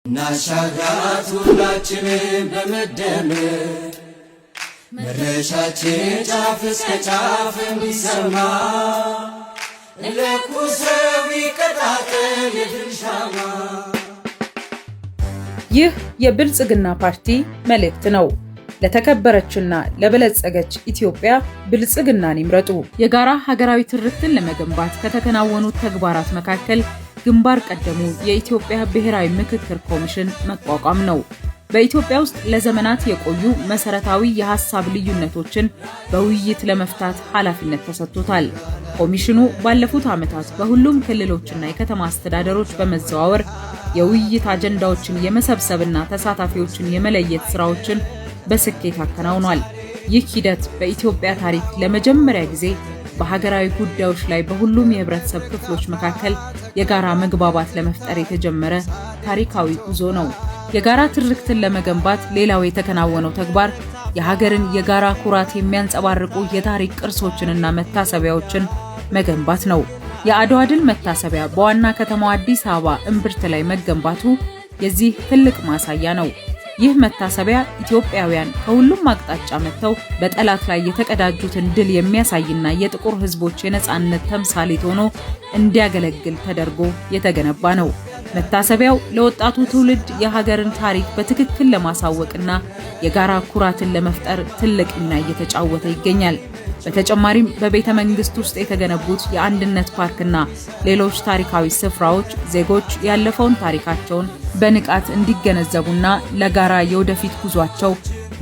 ናሻጋት ሁላችንም በመደመር መድረሻችን ጫፍ እስከ ጫፍ እንዲሰማ ለኩሰው ይቀጣጠል የድል ሻማ። ይህ የብልጽግና ፓርቲ መልእክት ነው። ለተከበረችና ለበለጸገች ኢትዮጵያ ብልጽግናን ይምረጡ። የጋራ ሀገራዊ ትርክትን ለመገንባት ከተከናወኑት ተግባራት መካከል ግንባር ቀደሙ የኢትዮጵያ ብሔራዊ ምክክር ኮሚሽን መቋቋም ነው። በኢትዮጵያ ውስጥ ለዘመናት የቆዩ መሰረታዊ የሐሳብ ልዩነቶችን በውይይት ለመፍታት ኃላፊነት ተሰጥቶታል። ኮሚሽኑ ባለፉት ዓመታት በሁሉም ክልሎችና የከተማ አስተዳደሮች በመዘዋወር የውይይት አጀንዳዎችን የመሰብሰብና ተሳታፊዎችን የመለየት ስራዎችን በስኬት አከናውኗል። ይህ ሂደት በኢትዮጵያ ታሪክ ለመጀመሪያ ጊዜ በሀገራዊ ጉዳዮች ላይ በሁሉም የህብረተሰብ ክፍሎች መካከል የጋራ መግባባት ለመፍጠር የተጀመረ ታሪካዊ ጉዞ ነው። የጋራ ትርክትን ለመገንባት ሌላው የተከናወነው ተግባር የሀገርን የጋራ ኩራት የሚያንጸባርቁ የታሪክ ቅርሶችንና መታሰቢያዎችን መገንባት ነው። የአድዋ ድል መታሰቢያ በዋና ከተማዋ አዲስ አበባ እምብርት ላይ መገንባቱ የዚህ ትልቅ ማሳያ ነው። ይህ መታሰቢያ ኢትዮጵያውያን ከሁሉም አቅጣጫ መጥተው በጠላት ላይ የተቀዳጁትን ድል የሚያሳይና የጥቁር ህዝቦች የነጻነት ተምሳሌት ሆኖ እንዲያገለግል ተደርጎ የተገነባ ነው። መታሰቢያው ለወጣቱ ትውልድ የሀገርን ታሪክ በትክክል ለማሳወቅና የጋራ ኩራትን ለመፍጠር ትልቅ ሚና እየተጫወተ ይገኛል። በተጨማሪም በቤተ መንግስት ውስጥ የተገነቡት የአንድነት ፓርክና ሌሎች ታሪካዊ ስፍራዎች ዜጎች ያለፈውን ታሪካቸውን በንቃት እንዲገነዘቡና ለጋራ የወደፊት ጉዟቸው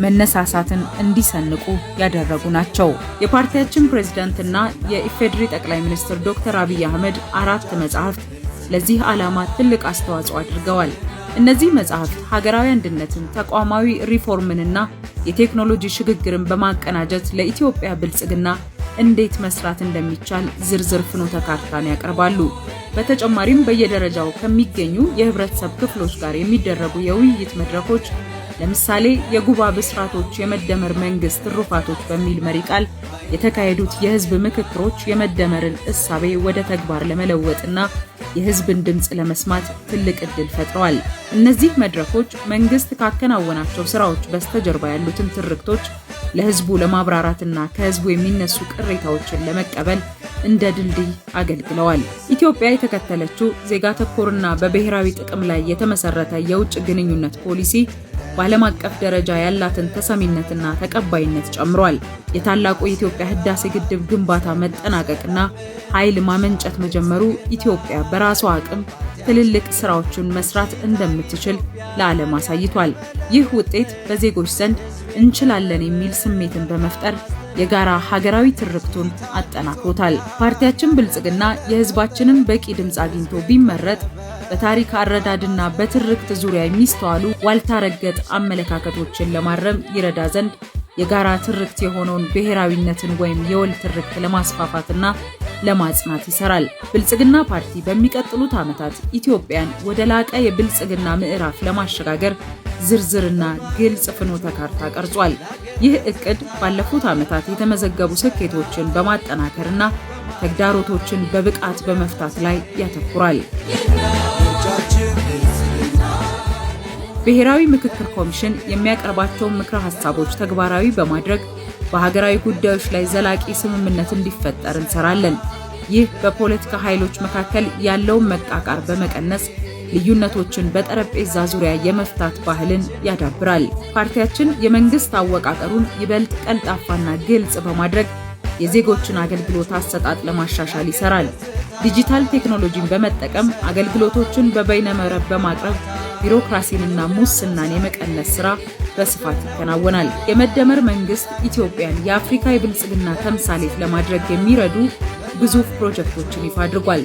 መነሳሳትን እንዲሰንቁ ያደረጉ ናቸው። የፓርቲያችን ፕሬዝዳንትና የኢፌዴሪ ጠቅላይ ሚኒስትር ዶክተር አብይ አህመድ 4 መጻሕፍት ለዚህ ዓላማ ትልቅ አስተዋጽኦ አድርገዋል። እነዚህ መጻሕፍት ሀገራዊ አንድነትን፣ ተቋማዊ ሪፎርምንና የቴክኖሎጂ ሽግግርን በማቀናጀት ለኢትዮጵያ ብልጽግና እንዴት መስራት እንደሚቻል ዝርዝር ፍኖተ ካርታን ያቀርባሉ። በተጨማሪም በየደረጃው ከሚገኙ የህብረተሰብ ክፍሎች ጋር የሚደረጉ የውይይት መድረኮች ለምሳሌ የጉባ ብስራቶች የመደመር መንግስት ትሩፋቶች በሚል መሪ ቃል የተካሄዱት የህዝብ ምክክሮች የመደመርን እሳቤ ወደ ተግባር ለመለወጥና የህዝብን ድምጽ ለመስማት ትልቅ ዕድል ፈጥረዋል። እነዚህ መድረኮች መንግስት ካከናወናቸው ስራዎች በስተጀርባ ያሉትን ትርክቶች ለህዝቡ ለማብራራትና ከህዝቡ የሚነሱ ቅሬታዎችን ለመቀበል እንደ ድልድይ አገልግለዋል። ኢትዮጵያ የተከተለችው ዜጋ ተኮርና በብሔራዊ ጥቅም ላይ የተመሰረተ የውጭ ግንኙነት ፖሊሲ በዓለም አቀፍ ደረጃ ያላትን ተሰሚነትና ተቀባይነት ጨምሯል። የታላቁ የኢትዮጵያ ህዳሴ ግድብ ግንባታ መጠናቀቅና ኃይል ማመንጨት መጀመሩ ኢትዮጵያ በራሷ አቅም ትልልቅ ስራዎችን መስራት እንደምትችል ለዓለም አሳይቷል። ይህ ውጤት በዜጎች ዘንድ እንችላለን የሚል ስሜትን በመፍጠር የጋራ ሀገራዊ ትርክቱን አጠናክሮታል። ፓርቲያችን ብልጽግና የህዝባችንን በቂ ድምፅ አግኝቶ ቢመረጥ በታሪክ አረዳድና በትርክት ዙሪያ የሚስተዋሉ ዋልታ ረገጥ አመለካከቶችን ለማረም ይረዳ ዘንድ የጋራ ትርክት የሆነውን ብሔራዊነትን ወይም የወል ትርክት ለማስፋፋትና ለማጽናት ይሰራል። ብልጽግና ፓርቲ በሚቀጥሉት ዓመታት ኢትዮጵያን ወደ ላቀ የብልጽግና ምዕራፍ ለማሸጋገር ዝርዝርና ግልጽ ፍኖተ ካርታ ቀርጿል። ይህ እቅድ ባለፉት ዓመታት የተመዘገቡ ስኬቶችን በማጠናከርና ተግዳሮቶችን በብቃት በመፍታት ላይ ያተኩራል። ብሔራዊ ምክክር ኮሚሽን የሚያቀርባቸውን ምክረ ሐሳቦች ተግባራዊ በማድረግ በሀገራዊ ጉዳዮች ላይ ዘላቂ ስምምነት እንዲፈጠር እንሰራለን። ይህ በፖለቲካ ኃይሎች መካከል ያለውን መቃቃር በመቀነስ ልዩነቶችን በጠረጴዛ ዙሪያ የመፍታት ባህልን ያዳብራል። ፓርቲያችን የመንግስት አወቃቀሩን ይበልጥ ቀልጣፋና ግልጽ በማድረግ የዜጎችን አገልግሎት አሰጣጥ ለማሻሻል ይሰራል። ዲጂታል ቴክኖሎጂን በመጠቀም አገልግሎቶችን በበይነመረብ በማቅረብ ቢሮክራሲንና ሙስናን የመቀነስ ስራ በስፋት ይከናወናል። የመደመር መንግስት ኢትዮጵያን የአፍሪካ የብልጽግና ተምሳሌት ለማድረግ የሚረዱ ግዙፍ ፕሮጀክቶችን ይፋ አድርጓል።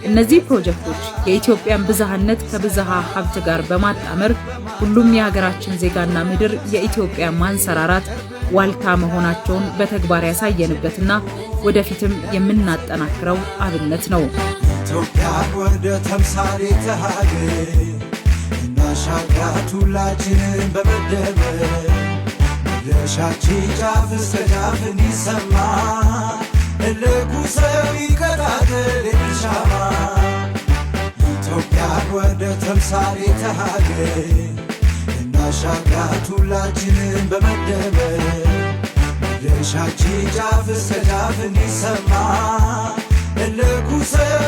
እነዚህ ፕሮጀክቶች የኢትዮጵያን ብዝሃነት ከብዝሃ ሀብት ጋር በማጣመር ሁሉም የሀገራችን ዜጋና ምድር የኢትዮጵያ ማንሰራራት ዋልታ መሆናቸውን በተግባር ያሳየንበትና ወደፊትም የምናጠናክረው አብነት ነው። ኢትዮጵያ ወደ ተምሳሌት ሀገር እናሻግራት ሁላችንን በመደመር መድረሻችን ጫፍ እስከ ጫፍ እንዲሰማ ለኩሰው ይቀጣጠል የድል ሻማ። ኢትዮጵያ ወደ ተምሳሌተ ሀገር እናሻግራት ሁላችንን በመደመር መድረሻችን ጫፍ እስከ ጫፍ እንዲሰማ እልኩ ሰው